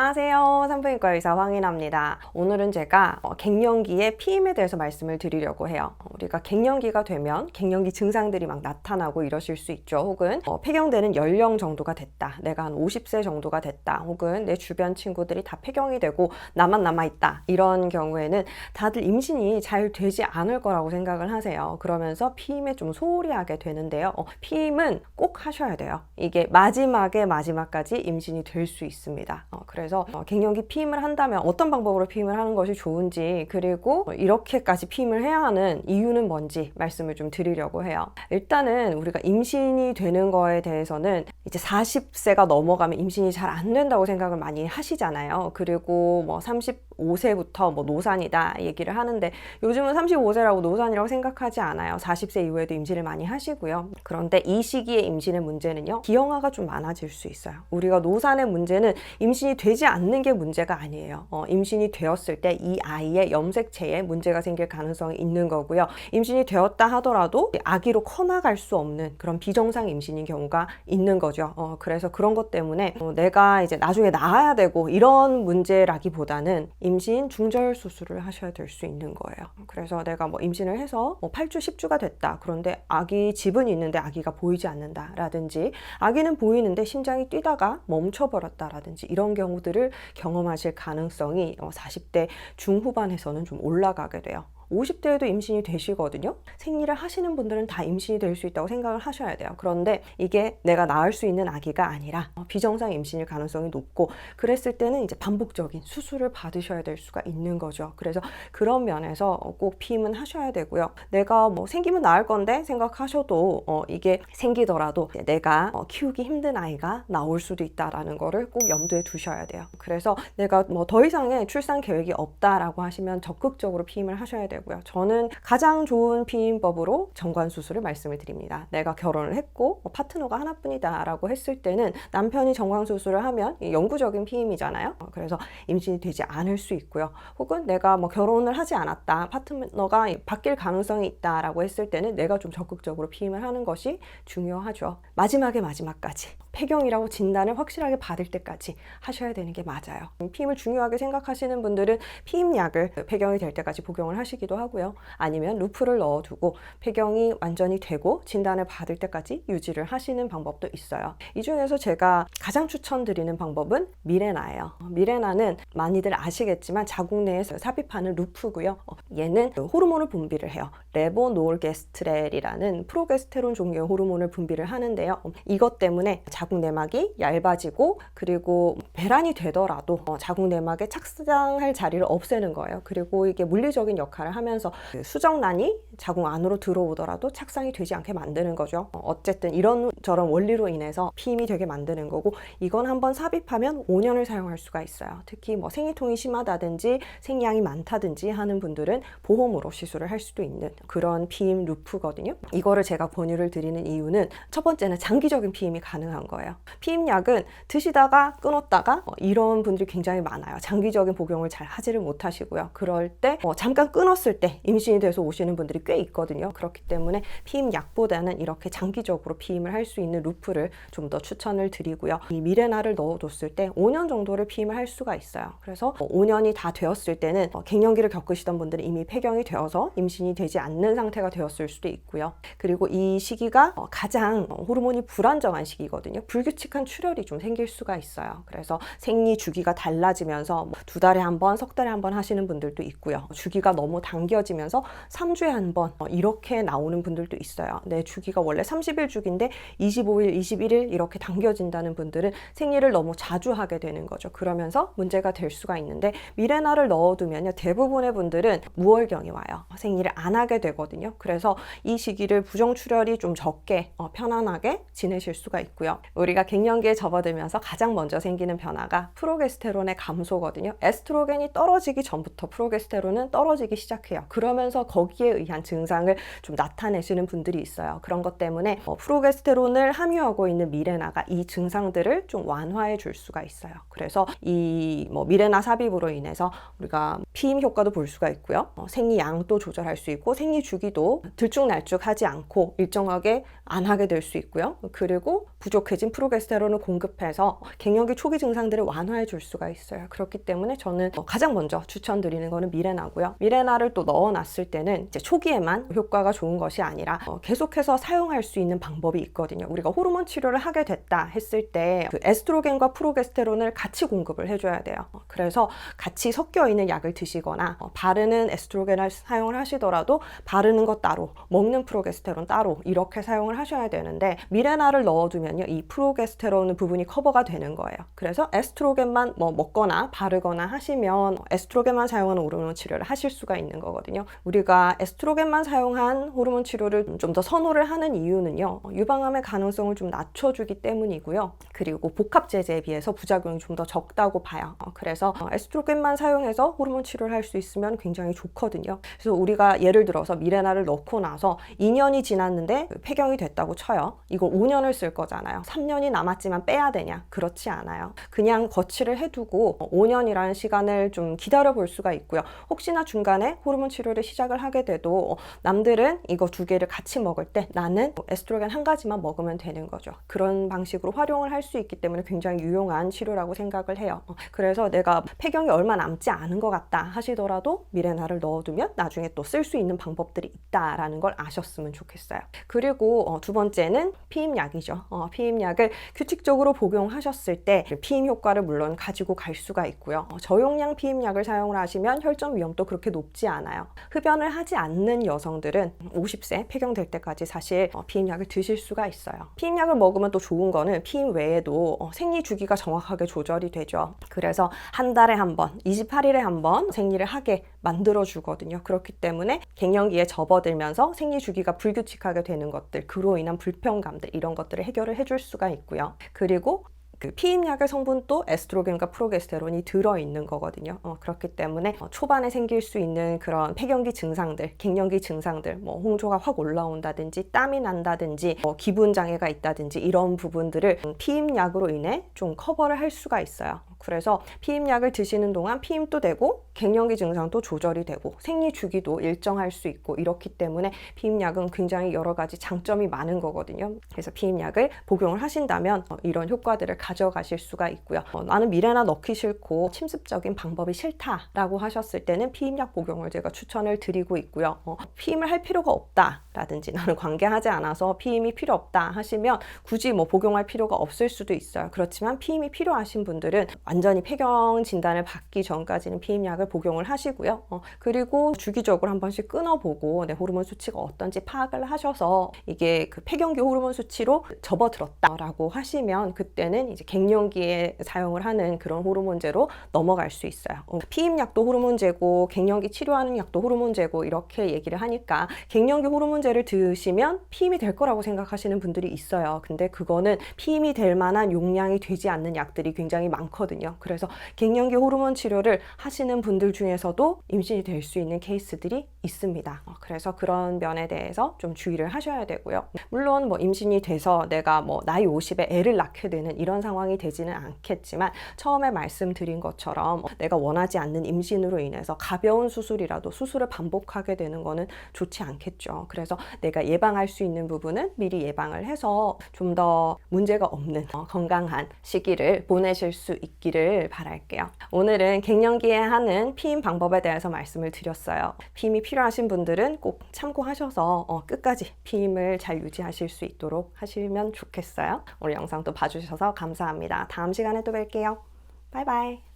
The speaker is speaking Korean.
안녕하세요. 산부인과 의사 황인아입니다. 오늘은 제가 갱년기의 피임에 대해서 말씀을 드리려고 해요. 우리가 갱년기가 되면 갱년기 증상들이 막 나타나고 이러실 수 있죠. 혹은 폐경되는 연령 정도가 됐다. 내가 한 50세 정도가 됐다. 혹은 내 주변 친구들이 다 폐경이 되고 나만 남아있다. 이런 경우에는 다들 임신이 잘 되지 않을 거라고 생각을 하세요. 그러면서 피임에 좀 소홀히 하게 되는데요. 피임은 꼭 하셔야 돼요. 이게 마지막까지 임신이 될 수 있습니다. 그래서 갱년기 피임을 한다면 어떤 방법으로 피임을 하는 것이 좋은지, 그리고 이렇게까지 피임을 해야 하는 이유는 뭔지 말씀을 좀 드리려고 해요. 일단은 우리가 임신이 되는 거에 대해서는 이제 40세가 넘어가면 임신이 잘 안 된다고 생각을 많이 하시잖아요. 그리고 35세부터 노산이다 얘기를 하는데, 요즘은 35세라고 노산이라고 생각하지 않아요. 40세 이후에도 임신을 많이 하시고요. 그런데 이 시기에 임신의 문제는요, 기형아가 좀 많아질 수 있어요. 우리가 노산의 문제는 임신이 되지 않는 게 문제가 아니에요. 임신이 되었을 때 이 아이의 염색체에 문제가 생길 가능성이 있는 거고요. 임신이 되었다 하더라도 아기로 커나갈 수 없는 그런 비정상 임신인 경우가 있는 거죠. 그래서 그런 것 때문에 내가 이제 나중에 낳아야 되고 이런 문제라기보다는 임신 중절 수술을 하셔야 될 수 있는 거예요. 그래서 내가 임신을 해서 8주, 10주가 됐다. 그런데 아기 집은 있는데 아기가 보이지 않는다 라든지, 아기는 보이는데 심장이 뛰다가 멈춰버렸다 라든지, 이런 경우들을 경험하실 가능성이 40대 중후반에서는 좀 올라가게 돼요. 50대에도 임신이 되시거든요. 생리를 하시는 분들은 다 임신이 될 수 있다고 생각을 하셔야 돼요. 그런데 이게 내가 낳을 수 있는 아기가 아니라 비정상 임신일 가능성이 높고, 그랬을 때는 이제 반복적인 수술을 받으셔야 될 수가 있는 거죠. 그래서 그런 면에서 꼭 피임은 하셔야 되고요. 내가 생기면 낳을 건데 생각하셔도 이게 생기더라도 내가 키우기 힘든 아이가 나올 수도 있다라는 거를 꼭 염두에 두셔야 돼요. 그래서 내가 더 이상의 출산 계획이 없다라고 하시면 적극적으로 피임을 하셔야 돼요. 저는 가장 좋은 피임법으로 정관 수술을 말씀을 드립니다. 내가 결혼을 했고 파트너가 하나뿐이다 라고 했을 때는 남편이 정관 수술을 하면 영구적인 피임이잖아요. 그래서 임신이 되지 않을 수 있고요. 혹은 내가 결혼을 하지 않았다, 파트너가 바뀔 가능성이 있다 라고 했을 때는 내가 좀 적극적으로 피임을 하는 것이 중요하죠. 마지막까지 폐경이라고 진단을 확실하게 받을 때까지 하셔야 되는 게 맞아요. 피임을 중요하게 생각하시는 분들은 피임약을 폐경이 될 때까지 복용을 하시기도 하고요. 아니면 루프를 넣어두고 폐경이 완전히 되고 진단을 받을 때까지 유지를 하시는 방법도 있어요. 이 중에서 제가 가장 추천드리는 방법은 미레나예요. 미레나는 많이들 아시겠지만 자궁 내에서 삽입하는 루프고요. 얘는 호르몬을 분비를 해요. 레보노르게스트렐이라는 프로게스테론 종류의 호르몬을 분비를 하는데요. 이것 때문에 자궁 내막이 얇아지고, 그리고 배란이 되더라도 자궁 내막에 착상할 자리를 없애는 거예요. 그리고 이게 물리적인 역할을 하면서 수정란이 자궁 안으로 들어오더라도 착상이 되지 않게 만드는 거죠. 어쨌든 이런 저런 원리로 인해서 피임이 되게 만드는 거고, 이건 한번 삽입하면 5년을 사용할 수가 있어요. 특히 생리통이 심하다든지 생리양이 많다든지 하는 분들은 보험으로 시술을 할 수도 있는 그런 피임 루프거든요. 이거를 제가 권유를 드리는 이유는, 첫 번째는 장기적인 피임이 가능한 거예요. 피임약은 드시다가 끊었다가 이런 분들이 굉장히 많아요. 장기적인 복용을 잘 하지를 못하시고요. 그럴 때 잠깐 끊었을 때 임신이 돼서 오시는 분들이 꽤 있거든요. 그렇기 때문에 피임약보다는 이렇게 장기적으로 피임을 할 수 있는 루프를 좀 더 추천을 드리고요. 이 미레나를 넣어뒀을 때 5년 정도를 피임을 할 수가 있어요. 그래서 5년이 다 되었을 때는 갱년기를 겪으시던 분들은 이미 폐경이 되어서 임신이 되지 않는 상태가 되었을 수도 있고요. 그리고 이 시기가 가장 호르몬이 불안정한 시기거든요. 불규칙한 출혈이 좀 생길 수가 있어요. 그래서 생리 주기가 달라지면서 2달에 한 번, 석 달에 한 번 하시는 분들도 있고요. 주기가 너무 당겨지면서 3주에 한 번 이렇게 나오는 분들도 있어요. 내 주기가 원래 30일 주기인데 25일, 21일 이렇게 당겨진다는 분들은 생리를 너무 자주 하게 되는 거죠. 그러면서 문제가 될 수가 있는데, 미레나를 넣어두면요, 대부분의 분들은 무월경이 와요. 생리를 안 하게 되거든요. 그래서 이 시기를 부정출혈이 좀 적게 편안하게 지내실 수가 있고요. 우리가 갱년기에 접어들면서 가장 먼저 생기는 변화가 프로게스테론의 감소거든요. 에스트로겐이 떨어지기 전부터 프로게스테론은 떨어지기 시작해요. 시작해요. 그러면서 거기에 의한 증상을 좀 나타내시는 분들이 있어요. 그런 것 때문에 프로게스테론을 함유하고 있는 미레나가 이 증상들을 좀 완화해 줄 수가 있어요. 그래서 이 미레나 삽입으로 인해서 우리가 피임 효과도 볼 수가 있고요. 생리 양도 조절할 수 있고 생리 주기도 들쭉날쭉하지 않고 일정하게 안 하게 될 수 있고요. 그리고 부족해진 프로게스테론을 공급해서 갱년기 초기 증상들을 완화해 줄 수가 있어요. 그렇기 때문에 저는 가장 먼저 추천드리는 거는 미레나고요. 미레나를 또 넣어놨을 때는 이제 초기에만 효과가 좋은 것이 아니라 계속해서 사용할 수 있는 방법이 있거든요. 우리가 호르몬 치료를 하게 됐다 했을 때 그 에스트로겐과 프로게스테론을 같이 공급을 해줘야 돼요. 그래서 같이 섞여 있는 약을 드시거나 바르는 에스트로겐을 사용을 하시더라도 바르는 것 따로, 먹는 프로게스테론 따로 이렇게 사용을 하셔야 되는데 미레나를 넣어두면요, 이 프로게스테론 부분이 커버가 되는 거예요. 그래서 에스트로겐만 먹거나 바르거나 하시면 에스트로겐만 사용하는 호르몬 치료를 하실 수가 있는 거거든요. 우리가 에스트로겐만 사용한 호르몬 치료를 좀 더 선호를 하는 이유는요, 유방암의 가능성을 좀 낮춰주기 때문이고요. 그리고 복합 제제에 비해서 부작용이 좀 더 적다고 봐요. 그래서 에스트로겐만 사용해서 호르몬 치료를 할 수 있으면 굉장히 좋거든요. 그래서 우리가 예를 들어서 미레나를 넣고 나서 2년이 지났는데 폐경이 됐다고 쳐요. 이걸 5년을 쓸 거잖아요. 3년이 남았지만 빼야 되냐? 그렇지 않아요. 그냥 거치를 해두고 5년이라는 시간을 좀 기다려 볼 수가 있고요. 혹시나 중간에 호르몬 치료를 시작을 하게 돼도 남들은 이거 2개를 같이 먹을 때 나는 에스트로겐 1가지만 먹으면 되는 거죠. 그런 방식으로 활용을 할 수 있기 때문에 굉장히 유용한 치료라고 생각을 해요. 그래서 내가 폐경이 얼마 남지 않은 것 같다 하시더라도 미레나를 넣어두면 나중에 또 쓸 수 있는 방법들이 있다라는 걸 아셨으면 좋겠어요. 그리고 두 번째는 피임약이죠. 피임약을 규칙적으로 복용하셨을 때 피임 효과를 물론 가지고 갈 수가 있고요. 저용량 피임약을 사용을 하시면 혈전 위험도 그렇게 높지 않아요. 흡연을 하지 않는 여성들은 50세 폐경될 때까지 사실 피임약을 드실 수가 있어요. 피임약을 먹으면 또 좋은 거는 피임 외에도 생리 주기가 정확하게 조절이 되죠. 그래서 한 달에 한 번, 28일에 한 번 생리를 하게 만들어 주거든요. 그렇기 때문에 갱년기에 접어들면서 생리 주기가 불규칙하게 되는 것들, 그로 인한 불편감들 이런 것들을 해결을 해줄 수가 있고요. 그리고 그 피임약의 성분도 에스트로겐과 프로게스테론이 들어있는 거거든요. 그렇기 때문에 초반에 생길 수 있는 그런 폐경기 증상들, 갱년기 증상들, 홍조가 확 올라온다든지 땀이 난다든지 기분 장애가 있다든지 이런 부분들을 피임약으로 인해 좀 커버를 할 수가 있어요. 그래서 피임약을 드시는 동안 피임도 되고 갱년기 증상도 조절이 되고 생리 주기도 일정할 수 있고 이렇기 때문에 피임약은 굉장히 여러 가지 장점이 많은 거거든요. 그래서 피임약을 복용을 하신다면 이런 효과들을 가져가실 수가 있고요. 나는 미레나 넣기 싫고 침습적인 방법이 싫다라고 하셨을 때는 피임약 복용을 제가 추천을 드리고 있고요. 피임을 할 필요가 없다라든지 나는 관계하지 않아서 피임이 필요 없다 하시면 굳이 복용할 필요가 없을 수도 있어요. 그렇지만 피임이 필요하신 분들은 완전히 폐경 진단을 받기 전까지는 피임약을 복용을 하시고요. 그리고 주기적으로 한 번씩 끊어보고 내 호르몬 수치가 어떤지 파악을 하셔서 이게 그 폐경기 호르몬 수치로 접어들었다라고 하시면 그때는 이제 갱년기에 사용을 하는 그런 호르몬제로 넘어갈 수 있어요. 피임약도 호르몬제고 갱년기 치료하는 약도 호르몬제고 이렇게 얘기를 하니까 갱년기 호르몬제를 드시면 피임이 될 거라고 생각하시는 분들이 있어요. 근데 그거는 피임이 될 만한 용량이 되지 않는 약들이 굉장히 많거든요. 그래서 갱년기 호르몬 치료를 하시는 분들 중에서도 임신이 될 수 있는 케이스들이 있습니다. 그래서 그런 면에 대해서 좀 주의를 하셔야 되고요. 물론 임신이 돼서 내가 나이 50에 애를 낳게 되는 이런 상황이 되지는 않겠지만 처음에 말씀드린 것처럼 내가 원하지 않는 임신으로 인해서 가벼운 수술이라도 수술을 반복하게 되는 거는 좋지 않겠죠. 그래서 내가 예방할 수 있는 부분은 미리 예방을 해서 좀 더 문제가 없는 건강한 시기를 보내실 수 있기를 바랄게요. 오늘은 갱년기에 하는 피임 방법에 대해서 말씀을 드렸어요. 피임이 필요하신 분들은 꼭 참고하셔서 끝까지 피임을 잘 유지하실 수 있도록 하시면 좋겠어요. 오늘 영상도 봐주셔서 감사합니다. 다음 시간에 또 뵐게요. 바이바이.